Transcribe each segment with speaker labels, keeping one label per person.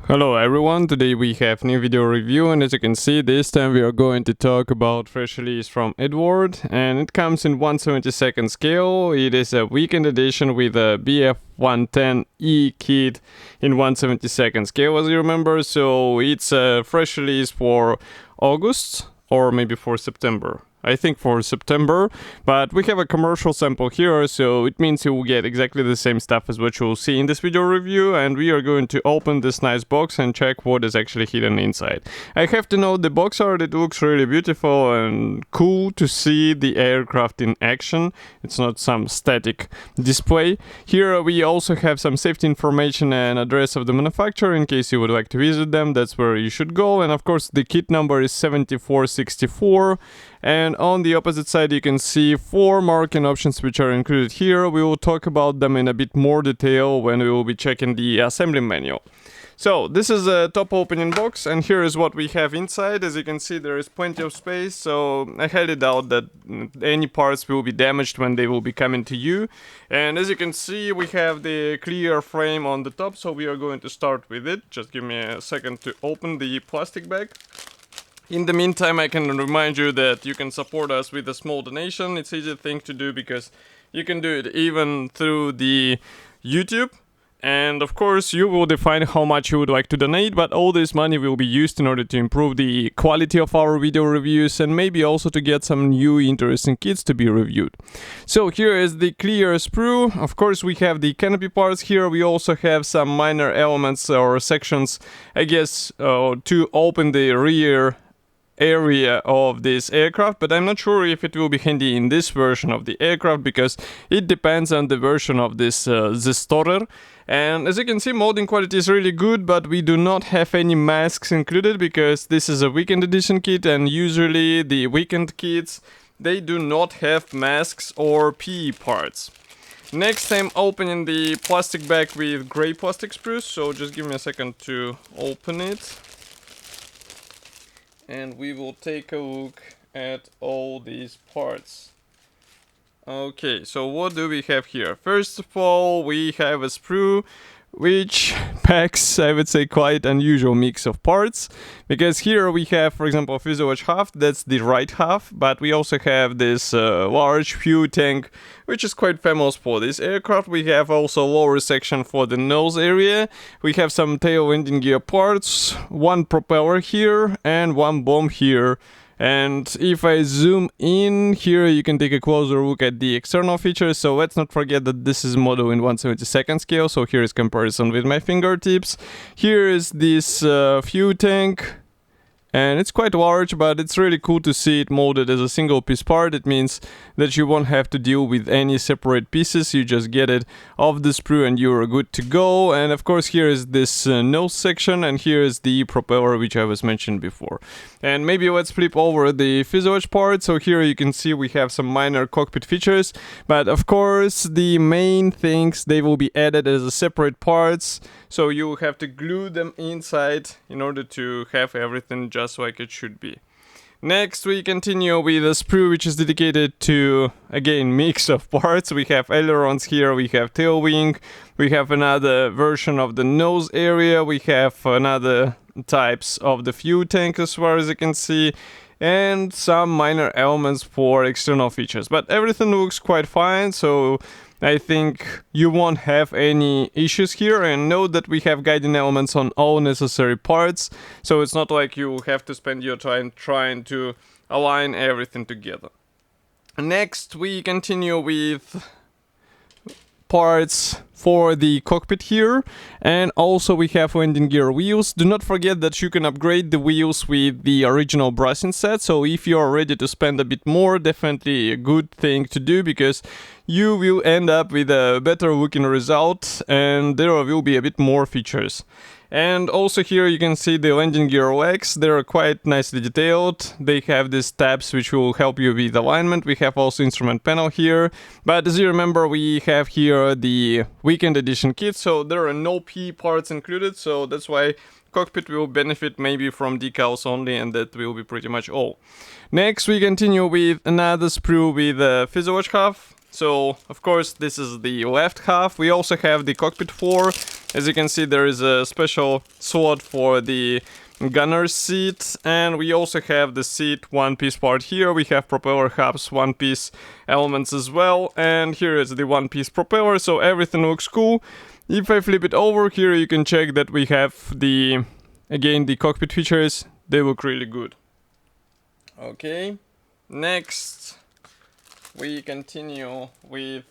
Speaker 1: Hello everyone, today we have new video review, and as you can see, this time we are going to talk about fresh release from Eduard, and it comes in 1/72 scale. It is a weekend edition with a BF110E kit in 1/72 scale, as you remember, so it's a fresh release for August or maybe for September. I think for September, but we have a commercial sample here, so it means you will get exactly the same stuff as what you will see in this video review, and we are going to open this nice box and check what is actually hidden inside. I have to note the box art, it looks really beautiful and cool to see the aircraft in action. It's not some static display. Here we also have some safety information and address of the manufacturer in case you would like to visit them. That's where you should go, and of course the kit number is 7464. And on the opposite side you can see 4 marking options which are included here. We will talk about them in a bit more detail when we will be checking the assembly manual. So this is a top opening box, and here is what we have inside. As you can see, there is plenty of space, so I highly doubt that any parts will be damaged when they will be coming to you. And as you can see, we have the clear frame on the top, so we are going to start with it. Just give me a second to open the plastic bag. In the meantime, I can remind you that you can support us with a small donation. It's an easy thing to do because you can do it even through the YouTube. And of course, you will define how much you would like to donate, but all this money will be used in order to improve the quality of our video reviews and maybe also to get some new interesting kits to be reviewed. So here is the clear sprue. Of course, we have the canopy parts here. We also have some minor elements or sections, I guess, to open the rear area of this aircraft, but I'm not sure if it will be handy in this version of the aircraft because it depends on the version of this Zestorer. And as you can see, molding quality is really good, but we do not have any masks included because this is a weekend edition kit, and usually the weekend kits, they do not have masks or PE parts. Next, I'm opening the plastic bag with gray plastic sprues, so just give me a second to open it. And we will take a look at all these parts. Okay, so what do we have here? First of all, we have a sprue which packs, I would say, quite unusual mix of parts, because here we have, for example, fuselage half, that's the right half, but we also have this large fuel tank, which is quite famous for this aircraft. We have also lower section for the nose area. We have some tail landing gear parts, one propeller here, and one bomb here. And if I zoom in here, you can take a closer look at the external features. So let's not forget that this is model in 1/72 scale. So here is comparison with my fingertips. Here is this fuel tank. And it's quite large, but it's really cool to see it molded as a single piece part. It means that you won't have to deal with any separate pieces. You just get it off the sprue and you're good to go. And of course, here is this nose section, and here is the propeller, which I was mentioned before. And maybe let's flip over the fuselage part. So here you can see we have some minor cockpit features, but of course the main things, they will be added as a separate parts. So you will have to glue them inside in order to have everything just like it should be. Next, we continue with a sprue which is dedicated to, again, mix of parts. We have ailerons here, we have tail wing, we have another version of the nose area, we have another types of the fuel tank as far as you can see, and some minor elements for external features. But everything looks quite fine, so I think you won't have any issues here. And note that we have guiding elements on all necessary parts, so it's not like you have to spend your time trying to align everything together. Next, we continue with parts for the cockpit here, and also we have landing gear wheels. Do not forget that you can upgrade the wheels with the original brassing set, so if you are ready to spend a bit more, definitely a good thing to do, because you will end up with a better looking result and there will be a bit more features. And also here you can see the landing gear legs. They are quite nicely detailed. They have these tabs which will help you with alignment. We have also instrument panel here, but as you remember, we have here the weekend edition kit, so there are no P parts included, so that's why cockpit will benefit maybe from decals only, and that will be pretty much all. Next, we continue with another sprue with a fuselage half. So, of course, this is the left half. We also have the cockpit floor. As you can see, there is a special slot for the gunner's seat, and we also have the seat one-piece part here. We have propeller hubs, one-piece elements as well, and here is the one-piece propeller, so everything looks cool. If I flip it over here, you can check that we have the cockpit features. They look really good. Okay, next we continue with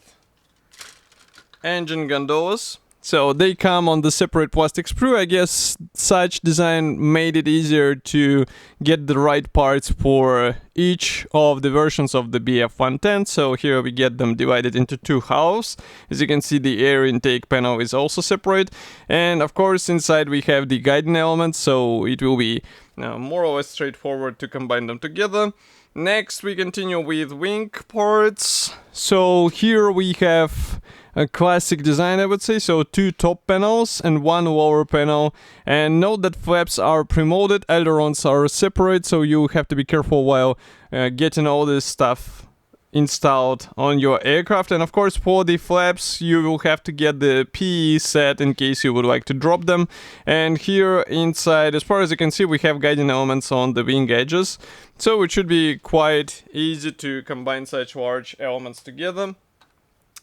Speaker 1: engine gondolas. So they come on the separate plastic sprue. I guess such design made it easier to get the right parts for each of the versions of the BF110. So here we get them divided into two halves. As you can see, the air intake panel is also separate. And of course, inside we have the guiding elements, so it will be more or less straightforward to combine them together. Next, we continue with wing parts. So here we have a classic design, I would say. So two top panels and one lower panel. And note that flaps are pre-molded, ailerons are separate, so you have to be careful while getting all this stuff installed on your aircraft. And of course, for the flaps, you will have to get the PE set in case you would like to drop them. And here inside, as far as you can see, we have guiding elements on the wing edges. So it should be quite easy to combine such large elements together.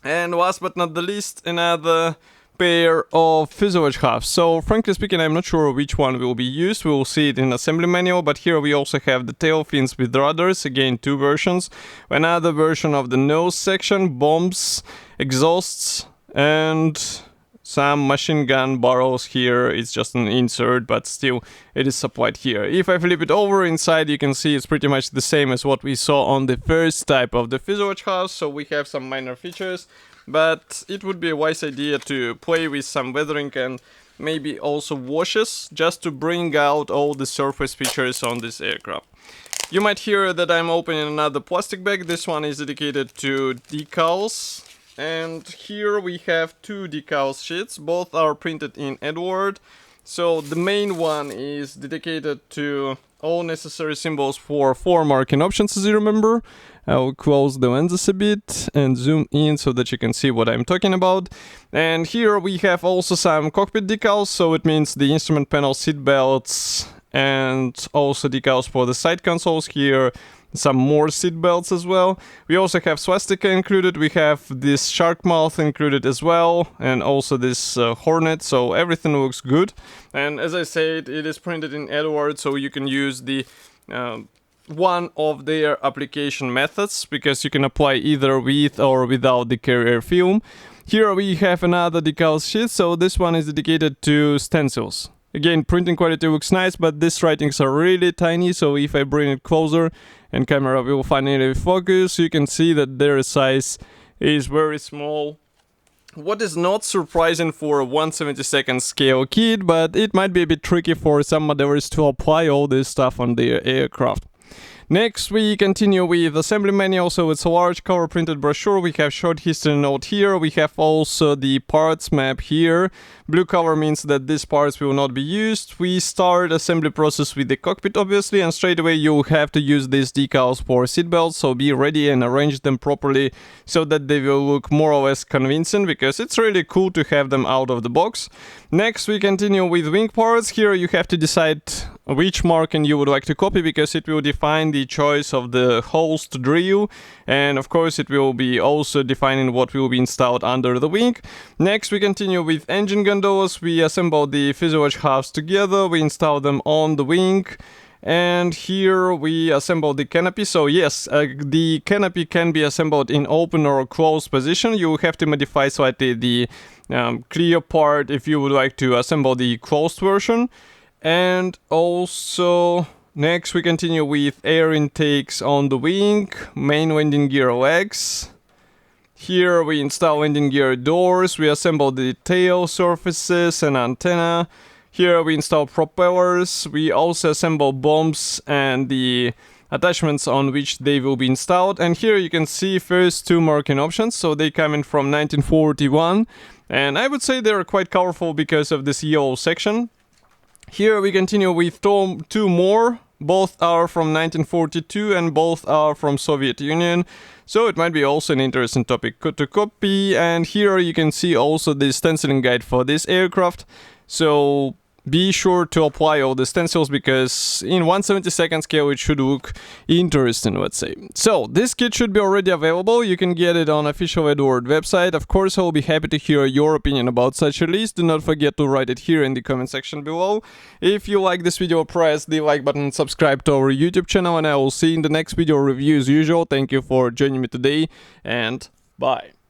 Speaker 1: And last but not the least, another pair of fuselage halves. So frankly speaking, I'm not sure which one will be used. We will see it in assembly manual, but here we also have the tail fins with rudders, again two versions. Another version of the nose section, bombs, exhausts, and some machine gun barrels here. It's just an insert, but still it is supplied here. If I flip it over inside, you can see it's pretty much the same as what we saw on the first type of the fuselage house. So we have some minor features, but it would be a wise idea to play with some weathering and maybe also washes, just to bring out all the surface features on this aircraft. You might hear that I'm opening another plastic bag. This one is dedicated to decals. And here we have two decal sheets, both are printed in Eduard. So the main one is dedicated to all necessary symbols for floor marking options, as you remember. I'll close the lenses a bit and zoom in so that you can see what I'm talking about. And here we have also some cockpit decals, so it means the instrument panel, seat belts, and also decals for the side consoles here. Some more seat belts as well. We also have swastika included, we have this shark mouth included as well, and also this hornet, so everything looks good. And as I said, it is printed in Eduard, so you can use the one of their application methods, because you can apply either with or without the carrier film. Here we have another decal sheet, so this one is dedicated to stencils. Again, printing quality looks nice, but these writings are really tiny, so if I bring it closer and camera will finally focus, you can see that their size is very small. What is not surprising for a 1/72nd scale kit, but it might be a bit tricky for some modelers to apply all this stuff on their aircraft. Next, we continue with assembly manual, so it's a large color printed brochure. We have short history note here. We have also the parts map here. Blue color means that these parts will not be used. We start assembly process with the cockpit, obviously, and straight away you'll have to use these decals for seatbelts, so be ready and arrange them properly so that they will look more or less convincing, because it's really cool to have them out of the box. Next, we continue with wing parts. Here you have to decide which marking you would like to copy, because it will define the choice of the holes to drill, and of course it will be also defining what will be installed under the wing. Next, we continue with engine gondolas. We assemble the fuselage halves together, we install them on the wing, and here we assemble the canopy. So yes, the canopy can be assembled in open or closed position. You have to modify slightly the clear part if you would like to assemble the closed version. And also, next we continue with air intakes on the wing, main landing gear legs. Here we install landing gear doors, we assemble the tail surfaces and antenna. Here we install propellers, we also assemble bombs and the attachments on which they will be installed. And here you can see first two marking options, so they come in from 1941. And I would say they're quite colorful because of this yellow section. Here we continue with two more both are from 1942 and both are from Soviet Union. So it might be also an interesting topic to copy. And here you can see also the stenciling guide for this aircraft. So be sure to apply all the stencils because in 1/72 scale it should look interesting, let's say. So this kit should be already available. You can get it on official Eduard website. Of course, I will be happy to hear your opinion about such a release. Do not forget to write it here in the comment section below. If you like this video, press the like button and subscribe to our YouTube channel, and I will see you in the next video review as usual. Thank you for joining me today, and bye.